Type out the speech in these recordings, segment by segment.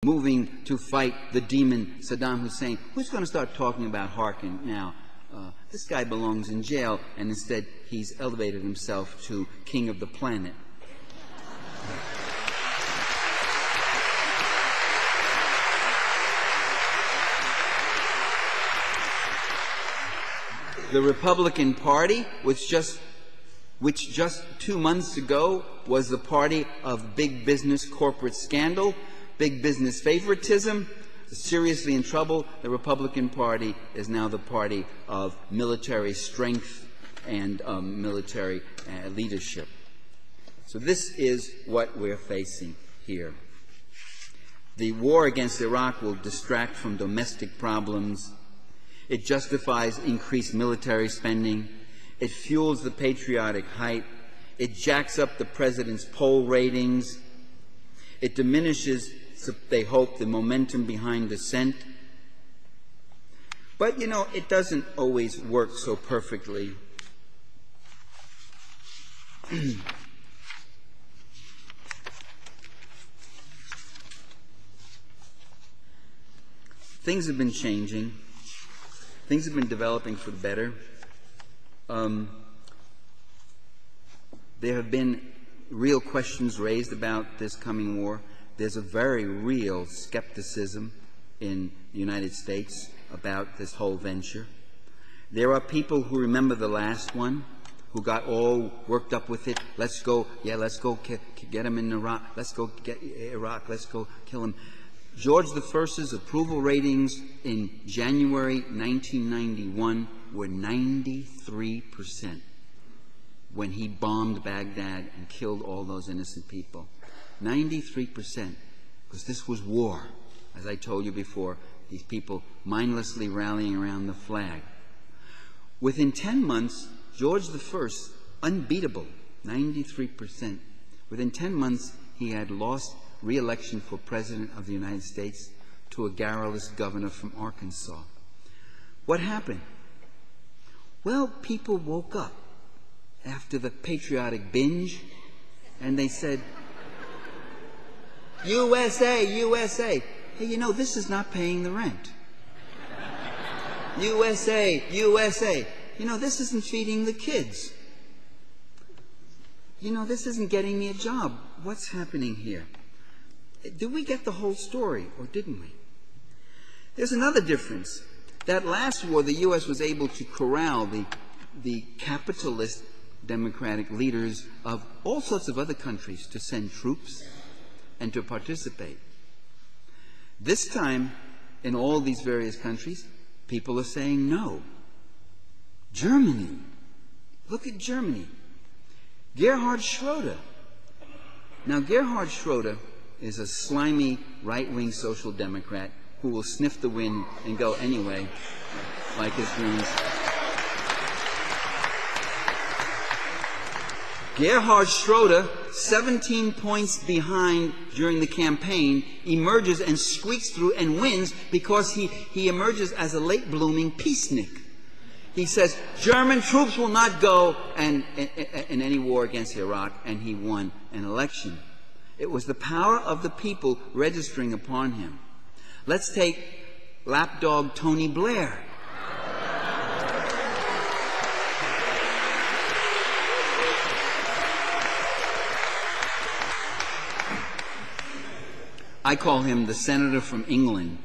moving to fight the demon Saddam Hussein. Who's going to start talking about Harkin now? This guy belongs in jail, and instead he's elevated himself to king of the planet. The Republican Party, which just 2 months ago was the party of big business corporate scandal, big business favoritism, seriously in trouble. The Republican Party is now the party of military strength and military leadership. So this is what we're facing here. The war against Iraq will distract from domestic problems. It justifies increased military spending. It fuels the patriotic hype. It jacks up the president's poll ratings. It diminishes, they hope, the momentum behind dissent. But, you know, it doesn't always work so perfectly. Things have been changing. Things have been developing for the better. There have been real questions raised about this coming war. There's a very real skepticism in the United States about this whole venture. There are people who remember the last one, who got all worked up with it. Let's go get him in Iraq. Let's go get Iraq. Let's go kill him. George I's approval ratings in January 1991 were 93% when he bombed Baghdad and killed all those innocent people. 93%, because this was war. As I told you before, these people mindlessly rallying around the flag. Within 10 months, George I, unbeatable, 93%. Within 10 months, he had lost re-election for President of the United States to a garrulous governor from Arkansas. What happened? Well, people woke up after the patriotic binge, and they said, USA, USA. Hey, you know, this is not paying the rent. USA, USA. You know, this isn't feeding the kids. You know, this isn't getting me a job. What's happening here? Did we get the whole story, or didn't we? There's another difference. That last war, the U.S. was able to corral the capitalist democratic leaders of all sorts of other countries to send troops and to participate. This time, in all these various countries, people are saying no. Germany. Look at Germany. Gerhard Schroeder. Now, Gerhard Schroeder is a slimy right-wing social democrat who will sniff the wind and go anyway, like his dreams. Gerhard Schroeder, 17 points behind during the campaign, emerges and squeaks through and wins because he emerges as a late-blooming peacenik. He says, German troops will not go in any war against Iraq, and he won an election. It was the power of the people registering upon him. Let's take lapdog Tony Blair. I call him the senator from England.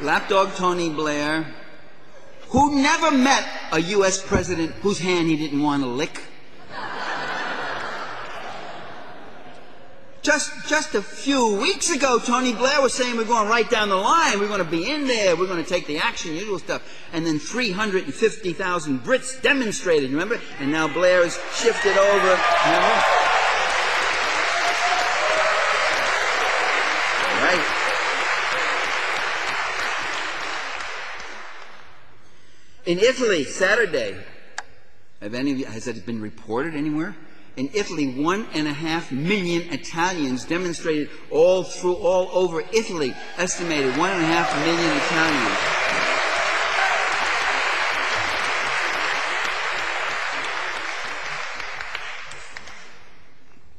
Lapdog Tony Blair, who never met a U.S. president whose hand he didn't want to lick. Just a few weeks ago, Tony Blair was saying we're going right down the line, we're going to be in there, we're going to take the action, usual stuff. And then 350,000 Brits demonstrated, remember? And now Blair has shifted over, remember? Right. In Italy, Saturday, has it been reported anywhere? In Italy, 1.5 million Italians demonstrated all over Italy, estimated 1.5 million Italians.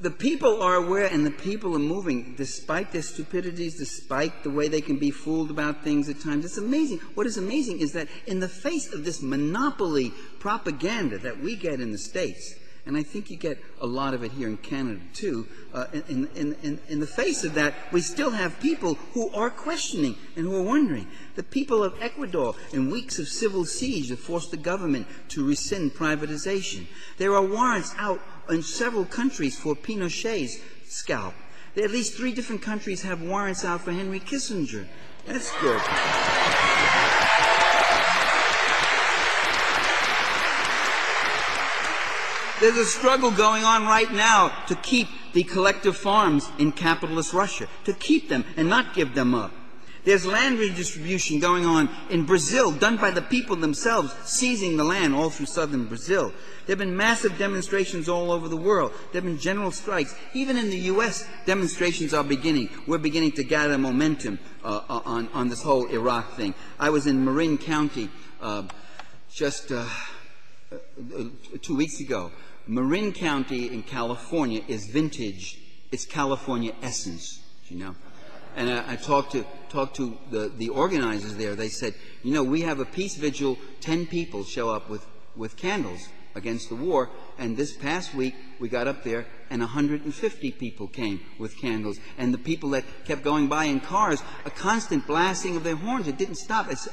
the people are aware, and the people are moving, despite their stupidities, despite the way they can be fooled about things at times. It's amazing. What is amazing is that in the face of this monopoly propaganda that we get in the States, and I think you get a lot of it here in Canada too, in the face of that, we still have people who are questioning and who are wondering. The people of Ecuador, in weeks of civil siege, have forced the government to rescind privatization. There are warrants out in several countries for Pinochet's scalp. At least 3 different countries have warrants out for Henry Kissinger. That's good. There's a struggle going on right now to keep the collective farms in capitalist Russia, to keep them and not give them up. There's land redistribution going on in Brazil, done by the people themselves, seizing the land all through southern Brazil. There have been massive demonstrations all over the world. There have been general strikes. Even in the U.S., demonstrations are beginning. We're beginning to gather momentum on this whole Iraq thing. I was in Marin County just 2 weeks ago. Marin County in California is vintage. It's California essence, you know. And I talked to the organizers there. They said, you know, we have a peace vigil, 10 people show up with candles against the war, and this past week we got up there and 150 people came with candles, and the people that kept going by in cars, a constant blasting of their horns. It didn't stop. It's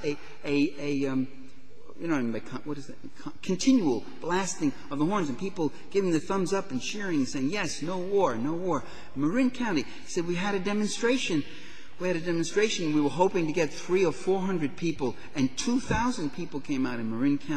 what is that? Continual blasting of the horns, and people giving the thumbs up and cheering and saying, yes, no war, no war. Marin County said, we had a demonstration. We were hoping to get 300 or 400 people, and 2,000 people came out in Marin County.